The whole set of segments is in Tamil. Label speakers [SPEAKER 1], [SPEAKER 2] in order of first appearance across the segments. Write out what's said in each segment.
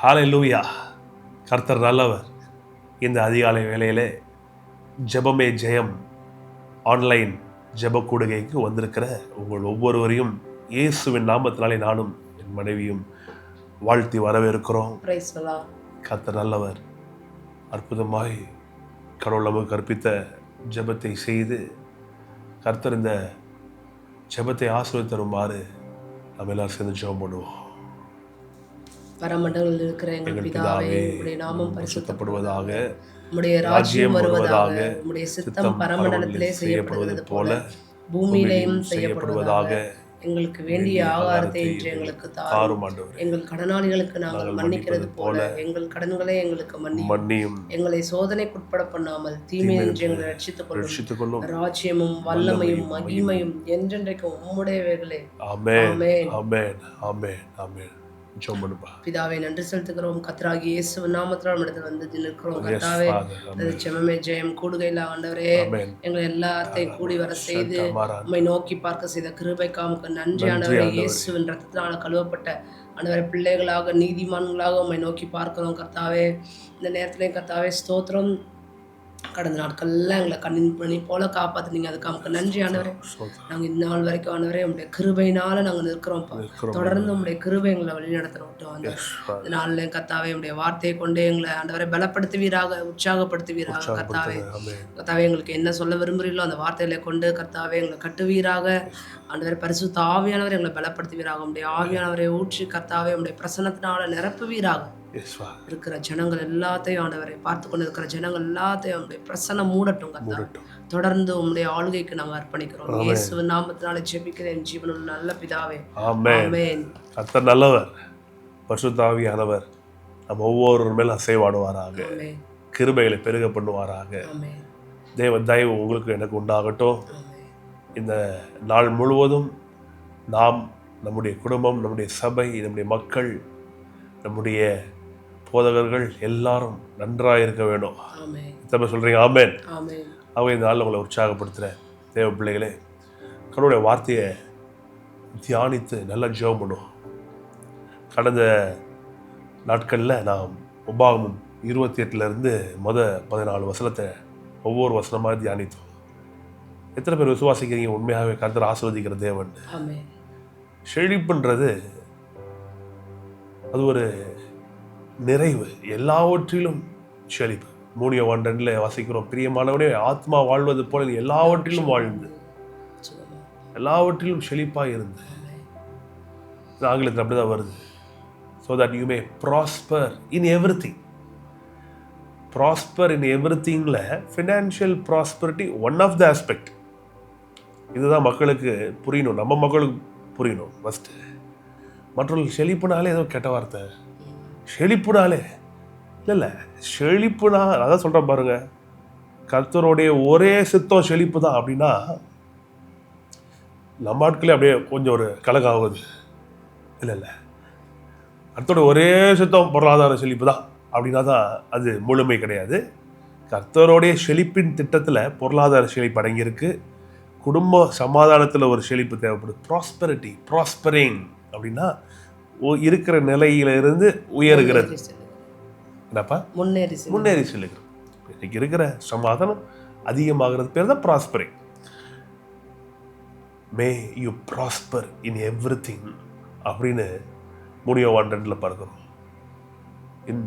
[SPEAKER 1] ஹல்லேலூயா. கர்த்தர் நல்லவர். இந்த அதிகாலை வேளையிலே ஜெபமே ஜெயம் ஆன்லைன் ஜெப கூடுகைக்கு வந்திருக்கிற உங்கள் ஒவ்வொருவரையும் இயேசுவின் நாமத்தினாலே நானும் என் மனைவியும் வாழ்த்தி வரவேற்கிறோம். கர்த்தர் நல்லவர். அற்புதமாய் கடவுள் நமக்கு கற்பித்த ஜெபத்தை செய்து கர்த்தர் இந்த ஜெபத்தை ஆசீர்வதித்து தருமாறு நம்ம எல்லாரும் சேர்ந்து ஜெபம் பண்ணுவோம்.
[SPEAKER 2] பரமண்டலத்தில் இருக்கிற எங்கள் பிதாவே, உம்முடைய நாமம் பரிசுத்தப்படுவதாக,
[SPEAKER 1] உம்முடைய ராஜ்யம் வருவதாக,
[SPEAKER 2] உம்முடைய சித்தம் பரமண்டலத்திலே செய்யப்படுவது போல பூமியிலேயும் செய்யப்படுவதாக. எங்களுக்கு வேண்டிய ஆகாரத்தை இன்று எங்களுக்கு தாரும். எங்கள் கடனாளிகளுக்கு நாங்கள் மன்னிக்கிறது போல எங்கள் கடன்களை எங்களுக்கு மன்னியும். எங்களை சோதனைக்குட்பட பண்ணாமல் தீமையின்றி எங்களை ரட்சித்துக் கொள்ளும். ராஜ்யமும் வல்லமையும் மகிமையும் என்றென்றைக்கும் உம்முடையவைகளே.
[SPEAKER 1] ஆமென், ஆமென், ஆமென், ஆமென்.
[SPEAKER 2] பிதாவை நன்றி செலுத்துகிறோம். கர்த்தராகிய இயேசுவின் நாமத்தினால் நம்மிடத்தில் வந்து நிற்கிறோம். கர்த்தாவே, ஜெபமே ஜெயம் கூடுகையில் ஆண்டவரே எங்களை எல்லாத்தையும் கூடி வர செய்து உம்மை நோக்கி பார்க்க செய்த கிருபைக்காக நன்றி ஆண்டவரே. இயேசுவின் ரத்தத்தினால் கழுவப்பட்ட ஆண்டவரே பிள்ளைகளாக நீதிமான்களாக உம்மை நோக்கி பார்க்கிறோம். கர்த்தாவே, இந்த நேரத்திலே கர்த்தாவே ஸ்தோத்திரம். கடந்த நாட்கள்லாம் எங்களை கண்ணின் பணி போல காப்பாற்றுனீங்க, அதுக்கு நமக்கு நன்றி ஆண்டவரே. நாங்கள் இந்த நாள் வரைக்கும் ஆண்டவரே உங்களுடைய கிருபையினால நாங்கள் நிற்கிறோம்ப்பா. தொடர்ந்து உங்களுடைய கிருபை எங்களை வழி நடத்துறோம் ஆண்டவரே. இந்த நாள்ல கர்த்தாவே உங்களுடைய வார்த்தையை கொண்டு எங்களை ஆண்டவரை பலப்படுத்துவீராக, உற்சாகப்படுத்துவீராக. கர்த்தாவே, கர்த்தாவே எங்களுக்கு என்ன சொல்ல விரும்புகிறீங்களோ அந்த வார்த்தைகளை கொண்டு கர்த்தாவே எங்களை கட்டுவீராக. ஆண்டவரை பரிசுத்த ஆவியானவர் எங்களை பலப்படுத்துவீராக. உங்களுடைய ஆவியானவரை ஊற்றி கர்த்தாவே உங்களுடைய பிரசன்னத்தினால நிரப்புவீராக. இருக்கிற ஜனங்கள் எல்லாத்தையும் ஆண்டவரை பார்த்து கொண்டு இருக்கிற ஜனங்கள் எல்லாத்தையும் அவருடைய பிரசன்னம் மூடட்டும். தொடர்ந்து உங்களுடைய ஆளுகைக்கு நாங்கள் அர்ப்பணிக்கிறோம். இயேசுவின் நாமத்தினாலே ஜெபிக்கிறேன் ஜீவனுள்ள நல்ல பிதாவே.
[SPEAKER 1] ஆமென். கர்த்தர் நல்லவர், பரிசுத்த ஆவியானவர் நம்ம ஒவ்வொரு மேல் அசைவாடுவாராக, கிருபைகளை பெருக பண்ணுவாராக. தேவ தயவு உங்களுக்கு எனக்கு உண்டாகட்டும். இந்த நாள் முழுவதும் நாம், நம்முடைய குடும்பம், நம்முடைய சபை, நம்முடைய மக்கள், நம்முடைய போதகர்கள் எல்லாரும் நன்றாக இருக்க வேணும். தப்ப சொல்கிறீங்க? ஆமென். அவங்க இந்த நாளில் உங்களை உற்சாகப்படுத்துகிறேன். தேவ பிள்ளைகளே, கடவுளுடைய வார்த்தையை தியானித்து நல்லா ஜெபம் பண்ணுவோம். கடந்த நாட்களில் நாம் உபாகமம் 28 14 வசனத்தை ஒவ்வொரு வசனமாக தியானித்தோம். எத்தனை பேர் விசுவாசிக்கிறீங்க உண்மையாகவே கர்த்தர் ஆசீர்வதிக்கிற தேவன்? செழிப்புன்றது அது ஒரு நிறைவு, எல்லாவற்றிலும் செழிப்பு. 3:2 வாசிக்கிறோம், பிரியமானவனே ஆத்மா வாழ்வது போல எல்லாவற்றிலும் வாழ்ந்து எல்லாவற்றிலும் செழிப்பாக இருந்து. ஆங்கிலத்தில் அப்படிதான் வருது. so that you may prosper in everything. prosper in everything ல financial prosperity one of the aspect. இதுதான் மக்களுக்கு புரியணும், நம்ம மக்களுக்கு புரியணும். ஃபஸ்ட்டு மற்றவர்கள் செழிப்புனாலே ஏதோ கெட்ட வார்த்தை. செழிப்புனாலே இல்லை, செழிப்புனா அதான் சொல்கிறேன் பாருங்க, கர்த்தருடைய ஒரே சித்தம் செழிப்பு தான் அப்படின்னா நம்ம ஆட்களே அப்படியே கொஞ்சம் ஒரு கலகாகுது. இல்லை, கர்த்தருடைய ஒரே சித்தம் பொருளாதார செழிப்பு தான் அப்படின்னா தான் அது முழுமை கிடையாது. கர்த்தருடைய செழிப்பின் திட்டத்தில் பொருளாதார செழிப்பு அடங்கியிருக்கு. குடும்ப சமாதானத்தில் ஒரு செழிப்பு தேவைப்படுது. ப்ராஸ்பரிட்டி, ப்ராஸ்பரிங் அப்படின்னா இருக்கிற நிலையிலிருந்து உயர்கிறது. என்னப்பா? முன்னேறி செல்லுகிறது. இன்னைக்கு இருக்கிற சமாதானம் அதிகமாகிறது பேர் தான் prospering. May you prosper in everything அப்படின்னு 3:2 பார்க்கிறோம். In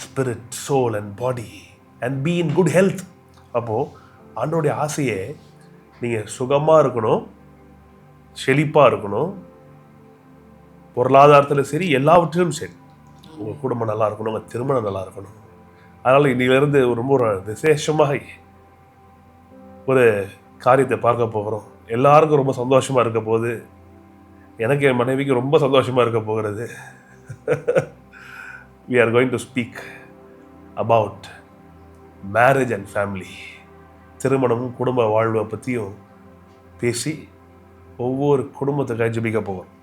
[SPEAKER 1] spirit, soul and body and be in good health. அப்போது ஆண்டோடைய ஆசையே நீங்கள் சுகமாக இருக்கணும், செழிப்பாக இருக்கணும், பொருளாதாரத்தில் சரி, எல்லாவற்றிலும் சரி. உங்கள் குடும்பம் நல்லா இருக்கணும், உங்கள் திருமணம் நல்லா இருக்கணும். அதனால் இன்னிலிருந்து ரொம்ப ஒரு விசேஷமாக ஒரு காரியத்தை பார்க்க போகிறோம். எல்லாருக்கும் ரொம்ப சந்தோஷமாக இருக்க போகுது. எனக்கு என் மனைவிக்கு ரொம்ப சந்தோஷமாக இருக்க போகிறது. we are going to speak about marriage and family. திருமணமும் குடும்ப வாழ்வை பற்றியும் பேசி ஒவ்வொரு குடும்பத்துக்காக ஜெபிக்க போகிறோம்.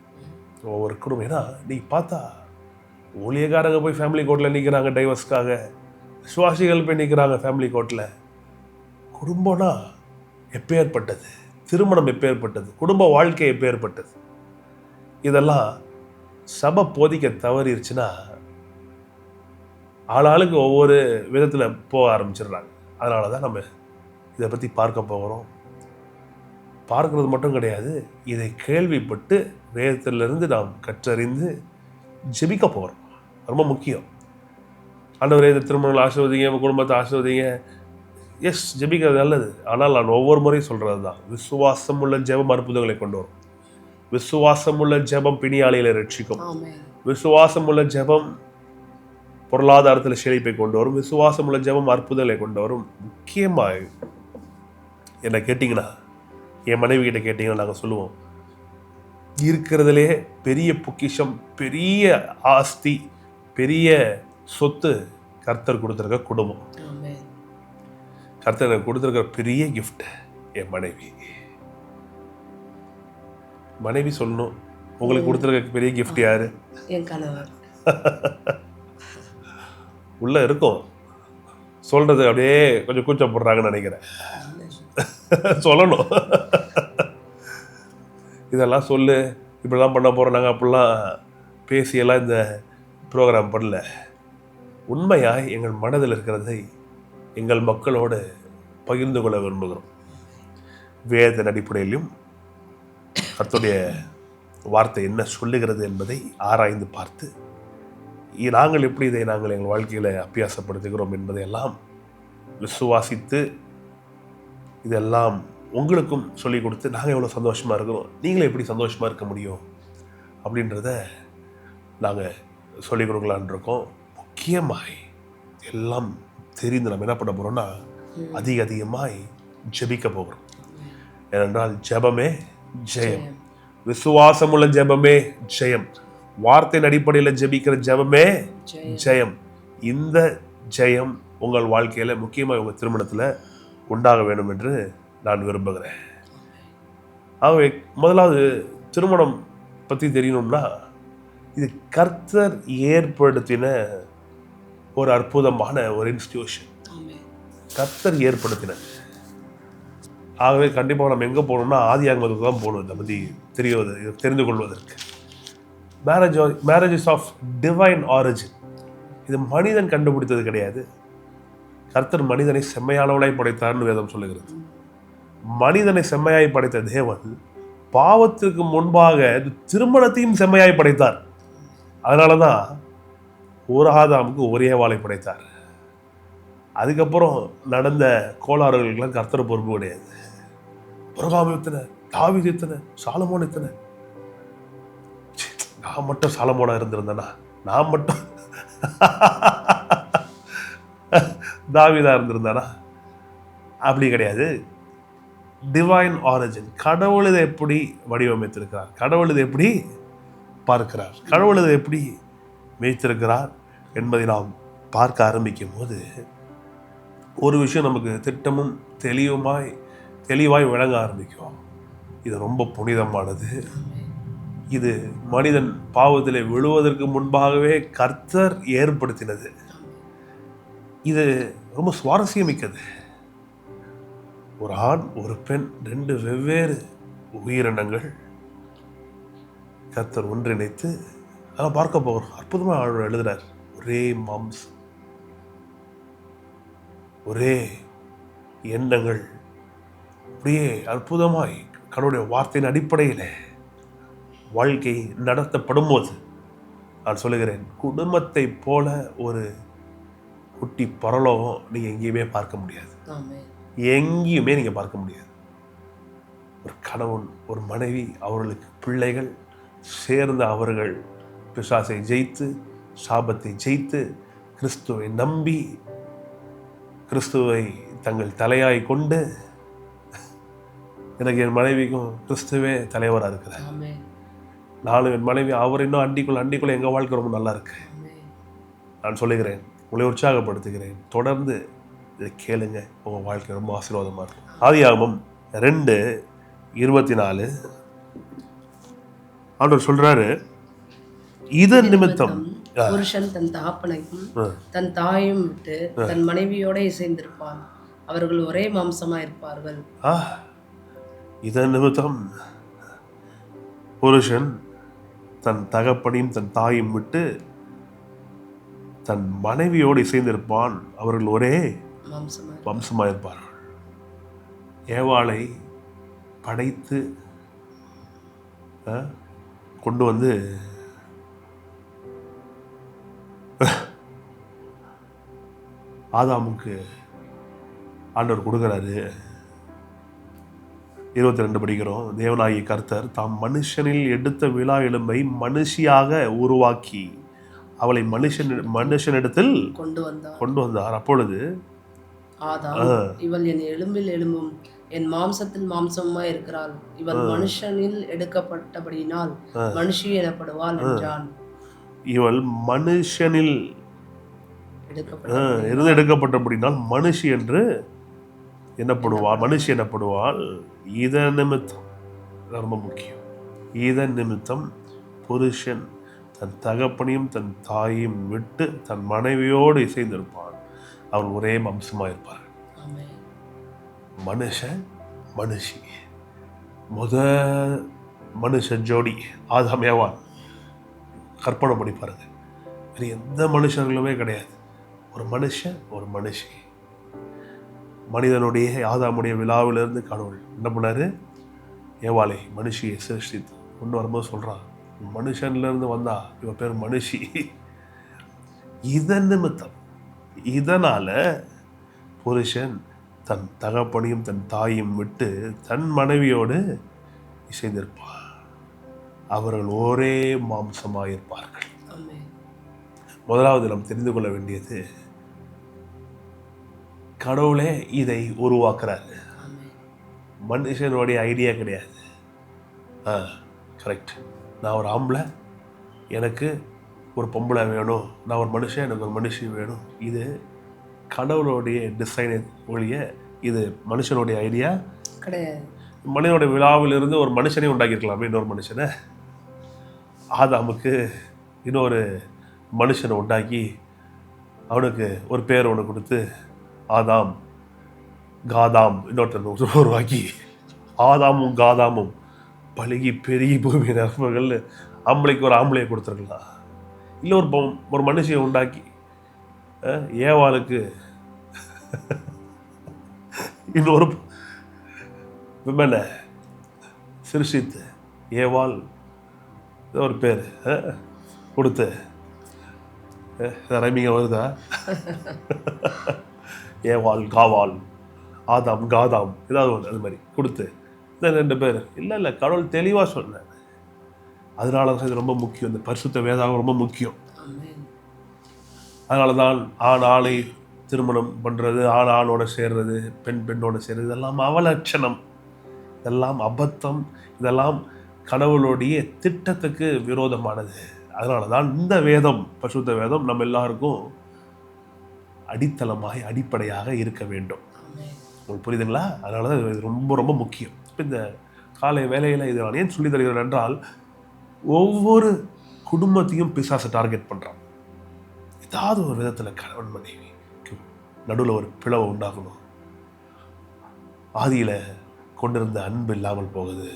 [SPEAKER 1] ஒவ்வொரு குடும்பம், ஏன்னா நீ பார்த்தா ஊழியக்காரங்க போய் ஃபேமிலி கோர்ட்டில் நிற்கிறாங்க டைவர்ஸ்க்காக, விசுவாசிகள் போய் நிற்கிறாங்க ஃபேமிலி கோர்ட்டில். குடும்பம்னா எப்பேற்பட்டது, திருமணம் எப்பேற்பட்டது, குடும்ப வாழ்க்கை எப்பேற்பட்டது, இதெல்லாம் சபை போதிக்க தவறிடுச்சுன்னா ஆளாளுக்கு ஒவ்வொரு விதத்தில் போக ஆரம்பிச்சிடுறாங்க. அதனால தான் நம்ம இதை பற்றி பார்க்க போகிறோம். பார்க்கறது மட்டும் கிடையாது, இதை கேள்விப்பட்டு வேதத்திலிருந்து நாம் கற்றறிந்து ஜெபிக்க போகிறோம். ரொம்ப முக்கியம். ஆண்டவரே, இந்த திருமணங்களை ஆசீர்வதிங்க, உங்கள் குடும்பத்தை ஆசீர்வதிங்க. எஸ், ஜெபிக்கிறது நல்லது. ஆனால் நான் ஒவ்வொரு முறையும் சொல்கிறது தான், விசுவாசம் உள்ள ஜெபம் அற்புதங்களை கொண்டு வரும். விசுவாசம் உள்ள ஜெபம் பிணியாளிகளை ரட்சிக்கும். விசுவாசம் உள்ள ஜெபம் பொருளாதாரத்தில் செழிப்பை கொண்டு வரும். விசுவாசம் உள்ள ஜெபம் அற்புதங்களை கொண்டு வரும். முக்கியமாக என்ன கேட்டிங்கன்னா, என் மனைவி கிட்ட கேட்டிங்கன்னா நாங்கள் சொல்லுவோம், இருக்கிறதுலே பெரிய பொக்கிஷம், பெரிய ஆஸ்தி, பெரிய சொத்து கர்த்தர் கொடுத்துருக்க குடும்பம். கர்த்தர் எனக்கு கொடுத்துருக்க பெரிய கிஃப்ட் என் மனைவி. மனைவி சொல்லணும், உங்களுக்கு கொடுத்துருக்க பெரிய கிஃப்ட் யாரு?
[SPEAKER 2] என் கணவர்.
[SPEAKER 1] உள்ள இருக்கும், சொல்றது அப்படியே கொஞ்சம் கூச்சப்படுறாங்கன்னு நினைக்கிறேன். சொல்லணும், இதெல்லாம் சொல்லு, இப்படிலாம் பண்ண போகிறோம் நாங்கள், அப்படிலாம் பேசியெல்லாம் இந்த ப்ரோக்ராம் பண்ணல. உண்மையாக எங்கள் மனதில் இருக்கிறதை எங்கள் மக்களோடு பகிர்ந்து கொள்ள விரும்புகிறோம். வேதத்தின் அடிப்படையிலும் கர்த்தருடைய வார்த்தை என்ன சொல்லுகிறது என்பதை ஆராய்ந்து பார்த்து நாங்கள் எப்படி இதை நாங்கள் எங்கள் வாழ்க்கையில் அபியாசப்படுத்துகிறோம் என்பதையெல்லாம் விசுவாசித்து இதெல்லாம் உங்களுக்கும் சொல்லிக் கொடுத்து நாங்கள் எவ்வளோ சந்தோஷமாக இருக்கிறோம், நீங்களும் எப்படி சந்தோஷமாக இருக்க முடியும் அப்படின்றத நாங்கள் சொல்லிக் கொடுக்கலான் இருக்கோம். முக்கியமாய் எல்லாம் தெரிந்து நம்ம என்ன பண்ண போகிறோம்னா, அதிகமாய் ஜெபிக்க போகிறோம். ஏனென்றால் ஜெபமே ஜெயம், விசுவாசம் உள்ள ஜெபமே ஜெயம், வார்த்தையின் அடிப்படையில் ஜெபிக்கிற ஜெபமே ஜெயம். இந்த ஜெயம் உங்கள் வாழ்க்கையில் முக்கியமாக உங்கள் திருமணத்தில் உண்டாக வேண்டும் என்று நான் விரும்புகிறேன். ஆகவே முதலாவது திருமணம் பற்றி தெரியணும்னா, இது கர்த்தர் ஏற்படுத்தின ஒரு அற்புதமான ஒரு இன்ஸ்டிடியூஷன், கர்த்தர் ஏற்படுத்தின. ஆகவே கண்டிப்பாக நம்ம எங்கே போகணும்னா ஆதியாகமத்துக்கு தான் போகணும் இதை பற்றி தெரிந்து கொள்வதற்கு. Marriage is of divine origin. இது மனிதன் கண்டுபிடித்தது கிடையாது. கர்த்தர் மனிதனை செம்மையானவளாய் படைத்தார்னு வேதம் சொல்லுகிறது. மனிதனை செம்மையாய் படைத்த தேவன் பாவத்திற்கு முன்பாக திருமணத்தையும் செம்மையாய் படைத்தார். அதனால தான் ஒரு ஆதாமுக்கு ஒரே வாளை படைத்தார். அதுக்கப்புறம் நடந்த கோளாறுகளுக்கெல்லாம் கர்த்தர் பொறுப்பு கிடையாது. ஆபிரகாம் எத்தனை, தாவீது எத்தனை, சாலமோன் எத்தனை. நான் மட்டும் சாலமோனா இருந்திருந்தேனா, நான் மட்டும் தாவீதா இருந்திருந்தானா, அப்படி கிடையாது. Divine origin. கடவுள் இதை எப்படி வடிவமைத்திருக்கிறார், கடவுள் இதை எப்படி பார்க்கிறார், கடவுள் இதை எப்படி வைத்திருக்கிறார் என்பதை நாம் பார்க்க ஆரம்பிக்கும் போது ஒரு விஷயம் நமக்கு திட்டமும் தெளிவாய் விளங்க ஆரம்பிக்கும். இது ரொம்ப புனிதமானது. இது மனிதன் பாவத்திலே விழுவதற்கு முன்பாகவே கர்த்தர் ஏற்படுத்தினது. இது ரொம்ப சுவாரஸ்யமிக்கது. ஒரு ஆண் ஒரு பெண், 2 வெவ்வேறு உயிரினங்கள் கர்த்தர் ஒன்றிணைத்து அதெல்லாம் பார்க்க போகிறோம். அற்புதமாக ஆழ்வார் எழுதுறார். ஒரே மாம்சம், ஒரே எண்ணங்கள், அப்படியே அற்புதமாய் கடவுளுடைய வார்த்தையின் அடிப்படையில் வாழ்க்கை நடத்தப்படும் போது நான் சொல்லுகிறேன், குடும்பத்தை போல ஒரு குட்டி பரலோகம் நீங்கள் எங்கேயுமே பார்க்க முடியாது. எங்கேயுமே நீங்கள் பார்க்க முடியாது. ஒரு கணவன் ஒரு மனைவி, அவர்களுக்கு பிள்ளைகள் சேர்ந்த அவர்கள் பிசாசை ஜெயித்து சாபத்தை ஜெயித்து கிறிஸ்துவை நம்பி கிறிஸ்துவை தங்கள் தலையாய் கொண்டு, எனக்கு என் மனைவிக்கும் கிறிஸ்துவே தலைவராக இருக்கிறார். நானும் என் மனைவி அவர் இன்னும் அண்டிக்குள்ள எங்கள் வாழ்க்கை ரொம்ப நல்லா இருக்கு. நான் சொல்லுகிறேன், உங்களை உற்சாகப்படுத்துகிறேன், தொடர்ந்து இதை கேளுங்க, உங்கள் வாழ்க்கை ரொம்ப ஆசீர்வாதமாக இருக்கும். ஆதியாகமம் 2:24 ஆண்டவர் சொல்றாரு, இதன் நிமித்தம்
[SPEAKER 2] புருஷன் தன் தகப்பனையும் தன் தாயும் விட்டு தன் மனைவியோட இசைந்திருப்பான், அவர்கள் ஒரே மாம்சமா இருப்பார்கள்.
[SPEAKER 1] இதன் நிமித்தம் புருஷன் தன் தகப்பனையும் தன் தாயும் விட்டு தன் மனைவியோடு இசைந்திருப்பான், அவர்கள் ஒரே வம்சமாயிருப்பார்கள். ஏவாளை படைத்து கொண்டு வந்து ஆதாமுக்கு ஆண்டவர் கொடுக்குறாரு. 22 படிக்கிறோம். தேவனாகிய கர்த்தர் தாம் மனுஷனில் எடுத்த விலா எலும்பை மனுஷியாக உருவாக்கி அவளை மனுஷனிடத்தில் கொண்டு வந்தார். அப்பொழுது
[SPEAKER 2] இவள் என் எலும்பில் எலும்பும் என் மாம்சத்தில் மாம்சமாய் இருக்கிறாள், இவள் மனுஷனில் எடுக்கப்பட்டபடியினால் மனுஷி எனப்படுவாள் என்றான்.
[SPEAKER 1] இவள் மனுஷனில் இருந்து எடுக்கப்பட்டபடினால் மனுஷி என்று என்னப்படுவாள், மனுஷி எனப்படுவாள். இதன் நிமித்தம், ரொம்ப முக்கியம், இதன் நிமித்தம் புருஷன் தன் தகப்பனையும் தன் தாயையும் விட்டு தன் மனைவியோடு இசைந்திருப்பான், அவள் ஒரே வம்சமாயிருப்பார். மனுஷன் மனுஷி, மனுஷ ஜோடி ஆதாம் ஏவாள். கற்பனை பண்ணி பாருங்க, வேறு எந்த மனுஷர்களுமே கிடையாது. ஒரு மனுஷன் ஒரு மனுஷி. மனிதனுடைய ஆதாமுடைய விழாவிலிருந்து கடவுள் என்ன பண்ணாரு, ஏவாளை மனுஷியை சிருஷ்டித்து கொண்டு வரும்போது சொல்றான், மனுஷன்லேருந்து வந்தா இவ பேர் மனுஷி. இதன் நிமித்தம், இதனால புருஷன் தன் தகப்பனையும் தன் தாயையும் விட்டு தன் மனைவியோடு இசைந்திருப்பார், அவர்கள் ஒரே மாம்சமாயிருப்பார்கள். முதலாவது நாம் தெரிந்து கொள்ள வேண்டியது, கடவுளே இதை உருவாக்குறாரு. மனுஷனுடைய ஐடியா கிடையாது. கரெக்ட், நான் ஒரு ஆம்பளை, எனக்கு ஒரு பொம்பளை வேணும், நான் ஒரு மனுஷன், எனக்கு ஒரு மனுஷி வேணும். இது கடவுளுடைய டிசைனை ஒழிய இது மனுஷனுடைய ஐடியா கிடையாது. மனிதனுடைய விழாவிலிருந்து ஒரு மனுஷனே உண்டாக்கியிருக்கலாமே, இன்னொரு மனுஷனை. ஆதாமுக்கு இன்னொரு மனுஷனை உண்டாக்கி அவனுக்கு ஒரு பேர் ஒன்று கொடுத்து ஆதாம் காதாம் இன்னொருத்தர் உருவாக்கி ஆதாமும் காதாமும் பழகி பெருகி பூமி நற்பர்கள் ஆம்பளைக்கு ஒரு ஆம்பளையை கொடுத்துருக்கலாம். இல்லை ஒரு மனுஷியை உண்டாக்கி ஏவாளுக்கு இன்னொரு விமனை சிருஷித்து ஏவாள் ஒரு பேர் கொடுத்து, ரைமிங்க வருதா? ஏவாள் காவாள் ஆதாம் காதாம் ஏதாவது ஒன்று அது மாதிரி கொடுத்து இந்த 2 பேர். இல்லை கடவுள் தெளிவாக சொன்னார். அதனால தான் இது ரொம்ப முக்கியம், இந்த பரிசுத்த வேதாகம் ரொம்ப முக்கியம். அதனால தான் ஆண் ஆளை திருமணம் பண்ணுறது, ஆணோட சேர்றது, பெண்ணோட சேர்றது, இதெல்லாம் அவலட்சணம், இதெல்லாம் அபத்தம், இதெல்லாம் கடவுளுடைய திட்டத்துக்கு விரோதமானது. அதனால தான் இந்த வேதம், பரிசுத்த வேதம் நம்ம எல்லாருக்கும் அடித்தளமாக அடிப்படையாக இருக்க வேண்டும். உங்களுக்கு புரியுதுங்களா? அதனால தான் இது ரொம்ப ரொம்ப முக்கியம். இப்போ இந்த காலை வேலையில் இது நான் ஏன் சொல்லி தருகிறேன் என்றால், ஒவ்வொரு குடும்பத்தையும் பிசாசை டார்கெட் பண்ணுறான். ஏதாவது ஒரு விதத்தில் கணவன் மனைவி நடுவில் ஒரு பிளவை உண்டாகணும், ஆதியில் கொண்டிருந்த அன்பு இல்லாமல் போகுது,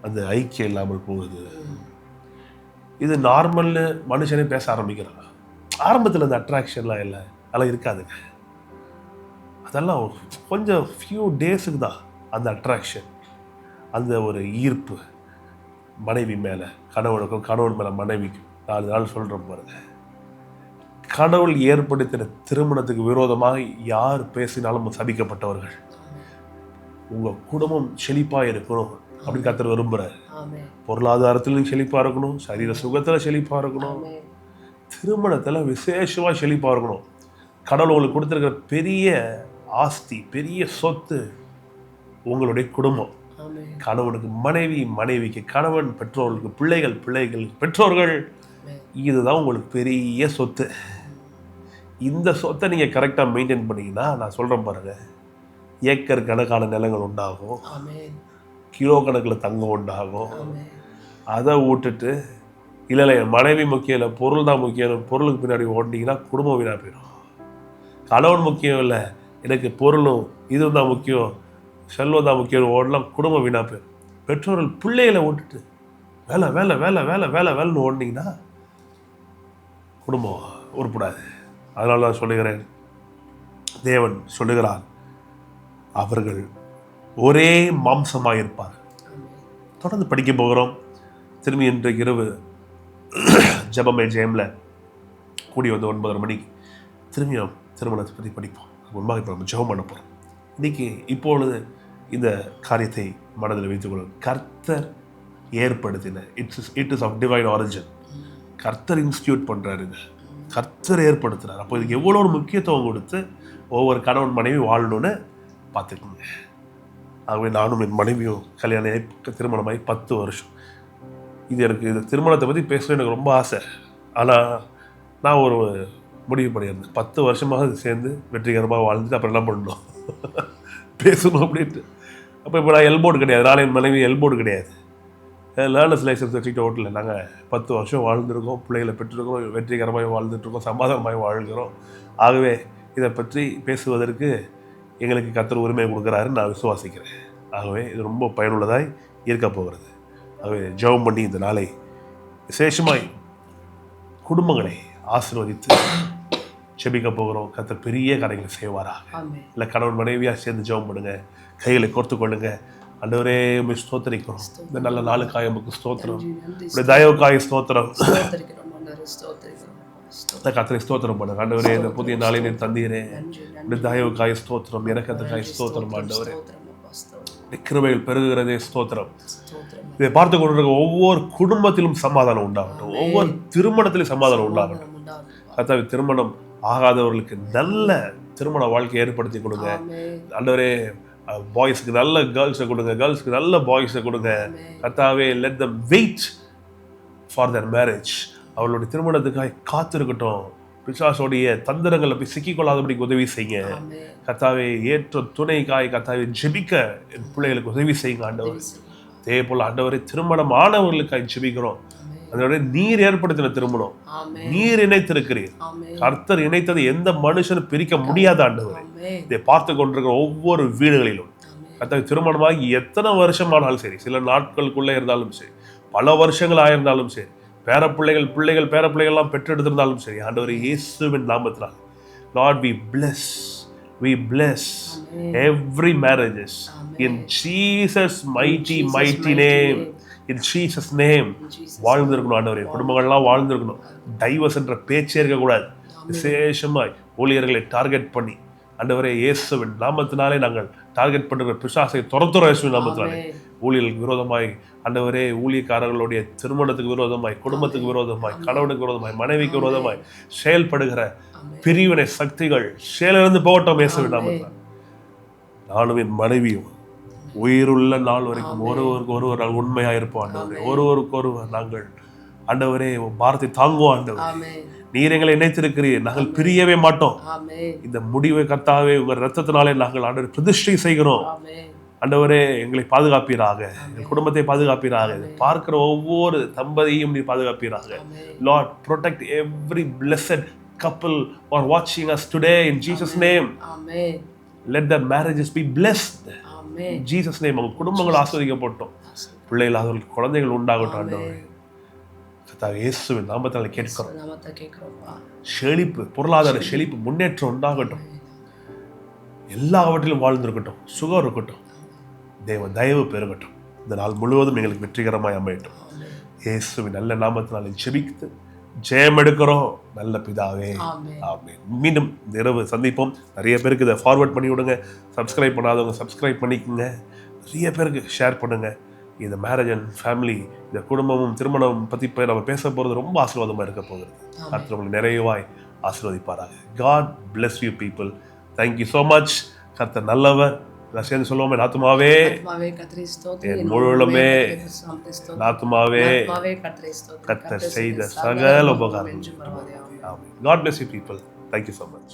[SPEAKER 1] அந்த ஐக்கியம் இல்லாமல் போகுது. இது நார்மல்னு மனுஷனே பேச ஆரம்பிக்கிறாங்க. ஆரம்பத்தில் அந்த அட்ராக்ஷன்லாம் இல்லை, அதெல்லாம் இருக்காதுங்க. அதெல்லாம் கொஞ்சம் ஃபியூ டேஸுக்கு தான் அந்த அட்ராக்ஷன், அந்த ஒரு ஈர்ப்பு மனைவி மேலே கணவனுக்கும் கணவன் மேலே மனைவிக்கும். 4 நாள் சொல்கிறோம் பாருங்க. கடவுள் ஏற்படுத்தின திருமணத்துக்கு விரோதமாக யார் பேசினாலும் சபிக்கப்பட்டவர்கள். உங்கள் குடும்பம் செழிப்பாக இருக்கணும் அப்படின்னு கர்த்தர் விரும்புகிறார். பொருளாதாரத்திலும் செழிப்பாக இருக்கணும், சரீர சுகத்தில் செழிப்பாக இருக்கணும், திருமணத்தில் விசேஷமாக செழிப்பாக இருக்கணும். கடவுள் உங்களுக்கு கொடுத்துருக்கிற பெரிய ஆஸ்தி, பெரிய சொத்து உங்களுடைய குடும்பம். கணவனுக்கு மனைவி, மனைவிக்கு கணவன், பெற்றோர்களுக்கு பிள்ளைகள், பிள்ளைகளுக்கு பெற்றோர்கள். இதுதான் உங்களுக்கு பெரிய சொத்து. இந்த சொத்தை நீங்கள் கரெக்டாக மெயின்டைன் பண்ணிங்கன்னா, நான் சொல்கிறேன் பாருங்கள், ஏக்கர் கணக்கான நிலங்கள் உண்டாகும், கிலோ கணக்கில் தங்கம் உண்டாகும். அதை விட்டுட்டு இல்லை மனைவி முக்கியம் இல்லை, பொருள் தான் முக்கியம், பொருளுக்கு பின்னாடி ஓடினீங்கன்னா குடும்பம் வீணாக போயிடும். கணவன் முக்கியம் இல்லை, எனக்கு பொருளும் இதுவும் தான் முக்கியம், செல்வம் தான் முக்கியம் ஓடலாம், குடும்பம் வீணாக போயிடும். பெற்றோர்கள் பிள்ளைகளை விட்டுட்டு வேலை வேலை வேலை வேலை வேலை வேலைன்னு ஓடினீங்கன்னா குடும்பம் உருப்படாது. அதனால நான் சொல்லுகிறேன், தேவன் சொல்லுகிறார், அவர்கள் ஒரே மாம்சமாக இருப்பார். தொடர்ந்து படிக்க போகிறோம். திரும்பி இன்றைக்கு இரவு ஜெபமே ஜெயமில் கூடி வந்து 9:30 மணிக்கு திரும்பியும் திருமணத்தை பற்றி படிப்போம். முன்பாக இப்போ நம்ம ஜெபம் பண்ண போகிறோம். இன்றைக்கி இப்பொழுது இந்த காரியத்தை மனதில் வைத்துக்கொள்ளும். கர்த்தர் ஏற்படுத்தின it is of divine origin. கர்த்தர் இன்ஸ்டியூட் பண்ணுறாரு, இது கர்த்தர் ஏற்படுத்துகிறார். அப்போ இதுக்கு எவ்வளோ ஒரு முக்கியத்துவம் கொடுத்து ஒவ்வொரு கணவன் மனைவி வாழணும்னு பார்த்துக்குங்க. ஆகவே நானும் என் மனைவியும் கல்யாணம் திருமணமாகி 10 வருஷம். இது திருமணத்தை பற்றி பேசணும் எனக்கு ரொம்ப ஆசை. ஆனால் நான் ஒரு முடிவு பண்ணியிருந்தேன், 10 வருஷமாக சேர்ந்து வெற்றிகரமாக வாழ்ந்துட்டு அப்புறம் என்ன பண்ணணும் பேசணும் அப்படின்ட்டு. அப்போ இப்போ நான் எல்போர்டு கிடையாது, நாளை என் மனைவி எல்போர்டு கிடையாது, லேர்னர்ஸ் லைசன்ஸ் வச்சுக்கிட்ட ஓட்டல. நாங்கள் 10 வருஷம் வாழ்ந்துருக்கோம், பிள்ளைகளை பெற்றிருக்கோம், வெற்றிகரமாக வாழ்ந்துட்டுருக்கோம், சமாதானமாக வாழ்கிறோம். ஆகவே இதை பற்றி பேசுவதற்கு எங்களுக்கு கர்த்தர் உரிமை கொடுக்குறாருன்னு நான் விசுவாசிக்கிறேன். ஆகவே இது ரொம்ப பயனுள்ளதாய் இருக்க போகிறது. ஆகவே ஜெபம் பண்ணி இந்த நாளை விசேஷமாய் குடும்பங்களை ஆசீர்வதித்து ஜெபிக்க போகிறோம். கர்த்தர் பெரிய காரியங்களை செய்வாராக. இல்லை கணவன் மனைவியாக சேர்ந்து ஜெபம் பண்ணுங்க, கைகளை கோர்த்து கொள்ளுங்க. ஆண்டவரே உம்மை ஸ்தோத்திரிக்கிறோம், இந்த நல்ல நாளுக்காக உமக்கு ஸ்தோத்திரம், உடைய தயவுக்காக ஸ்தோத்திரம். கர்த்தரை ஸ்தோத்திரம் பண்ணுங்க. ஆண்டவரே இந்த புதிய நாளை நீர் தந்தீரே, உடைய தயவுக்காக ஸ்தோத்திரம், இரக்கத்துக்காக ஸ்தோத்திரம். ஆண்டவரே கிருபைகள் பெருகுகிறதே ஸ்தோத்திரம். இதை பார்த்து கொண்டிருக்க ஒவ்வொரு குடும்பத்திலும் சமாதானம் உண்டாகட்டும், ஒவ்வொரு திருமணத்திலும் சமாதானம் உண்டாகட்டும். கர்த்தாவே திருமணம் ஆகாதவர்களுக்கு நல்ல திருமண வாழ்க்கையை ஏற்படுத்தி கொடுங்க. ஆண்டவரே பாய்ஸ்க்கு நல்ல கேர்ள்ஸை கொடுங்க, கேர்ள்ஸ்க்கு நல்ல பாய்ஸை கொடுங்க. கர்த்தாவே let them wait for their marriage. அவளுடைய திருமணத்துக்காக காத்திருக்கட்டும். பிசாசோடைய தந்திரங்களை போய் சிக்கிக்கொள்ளாதபடிக்கு உதவி செய்யுங்க. கர்த்தாவே ஏற்ற துணைக்காய் கர்த்தாவே ஜெபிக்க என் பிள்ளைகளுக்கு உதவி செய்யுங்க ஆண்டவர். அதே போல் ஆண்டவரை திருமணம் ஆனவர்களுக்காக ஜெபிக்கிறோம். அதோட நீர் ஏற்படுத்தின திருமணம், நீர் இணைத்திருக்கிறீர். கர்த்தர் இணைத்தது எந்த மனுஷனும் பிரிக்க முடியாத ஆண்டவர். இதை பார்த்து கொண்டிருக்கிற ஒவ்வொரு வீடுகளிலும் கர்த்தாவே திருமணமாகி எத்தனை வருஷமானாலும் சரி, சில நாட்களுக்குள்ளே இருந்தாலும் சரி, பல வருஷங்கள் ஆயிருந்தாலும் சரி, பிள்ளைகள் பேர பிள்ளைகள்லாம் பெற்றெடுத்திருந்தாலும் சரி, ஆண்டவரே இயேசுவின் நாமத்தினால் Lord we bless every marriages in Jesus mighty name. In Jesus name வாழ்ந்திருக்கணும் ஆண்டவரே, குடும்பங்கள்லாம் வாழ்ந்திருக்கணும். டைவர்ஸ் என்ற பேச்சே இருக்கக்கூடாது. விசேஷமாய் ஊழியர்களை டார்கெட் பண்ணி ஆண்டவரே இயேசுவின் நாமத்தினாலே நாங்கள் டார்கெட் பண்ணுற பிசாசை துரத்துற இயேசுவின் நாமத்தினாலே ஊழியர்களுக்கு விரோதமாய் ஆண்டவரே, ஊழியக்காரர்களுடைய திருமணத்துக்கு விரோதமாய், குடும்பத்துக்கு விரோதமாய், கணவனுக்கு விரோதமாய், மனைவிக்கு விரோதமாய் செயல்படுகிற பிரிவினை சக்திகள் செயலிருந்து போகட்டும் இயேசுவின் நாமத்தினாலே. நானும் என் மனைவியும் உயிருள்ள நாள் வரைக்கும் ஒருவருக்கு ஒருவர் நாங்கள் உண்மையாக இருப்போம் ஆண்டவரே. ஒருவருக்கு ஒருவர் நாங்கள் ஆண்டவரே பாரத்தை தாங்குவோம் ஆண்டவரே. நீர் எங்களை இணைத்திருக்கிறீர், நாங்கள் பிரியவே மாட்டோம். இந்த முடிவை கர்த்தாவே உங்கள் ரத்தத்தினாலே நாங்கள் ஆண்டவரை பிரதிஷ்டை செய்கிறோம். ஆண்டவரே எங்களை பாதுகாப்பீராக, எங்கள் குடும்பத்தை பாதுகாப்பீராக, பார்க்கிற ஒவ்வொரு தம்பதியையும் நீ பாதுகாப்பீராக. Lord, protect every blessed couple who are watching us today in Jesus name. Let their marriages be blessed. In Jesus name. அவங்க குடும்பங்கள் ஆசீர்வதிக்கப்பட்டோம், பிள்ளைகள் அவர்களுக்கு குழந்தைகள் உண்டாகட்டும் ஆண்டவரே. கர்த்தாவே இயேசுவின் நாமத்தால கேட்கிறோம். செழிப்பு, பொருளாதார செழிப்பு, முன்னேற்றம் உண்டாகட்டும். எல்லாவற்றிலும் வாழ்ந்திருக்கட்டும், சுகம் இருக்கட்டும், தேவ தயவு பெருகட்டும். இந்த நாள் முழுவதும் எங்களுக்கு வெற்றிகரமாய் அமையட்டும். இயேசுவின் நல்ல நாமத்தினால ஜெபித்து ஜெயம் எடுக்கிறோம் நல்ல பிதாவே, ஆமென். மீண்டும் இரவு சந்திப்போம். நிறைய பேருக்கு இதை ஃபார்வர்ட் பண்ணி விடுங்க. சப்ஸ்கிரைப் பண்ணாதவங்க சப்ஸ்கிரைப் பண்ணிக்கோங்க. நிறைய பேருக்கு ஷேர் பண்ணுங்க. இந்த மேரேஜ் அண்ட் ஃபேமிலி, இந்த குடும்பமும் திருமணம் பற்றி போய் நம்ம பேச போகிறது ரொம்ப ஆசீர்வாதமாக இருக்க போகுது. கர்த்தர் உங்களை நிறைவாய் ஆசீர்வதிப்பாராக. God bless you people. Thank you so much. கர்த்தர் நல்லவர். நான் சேர்ந்து சொல்லுவோமே, நாத்துமாவே என் முழுவலுமே, நாத்துமாவே கர்த்தர் செய்த சகல உபகாரம். God bless you people. Thank you so much.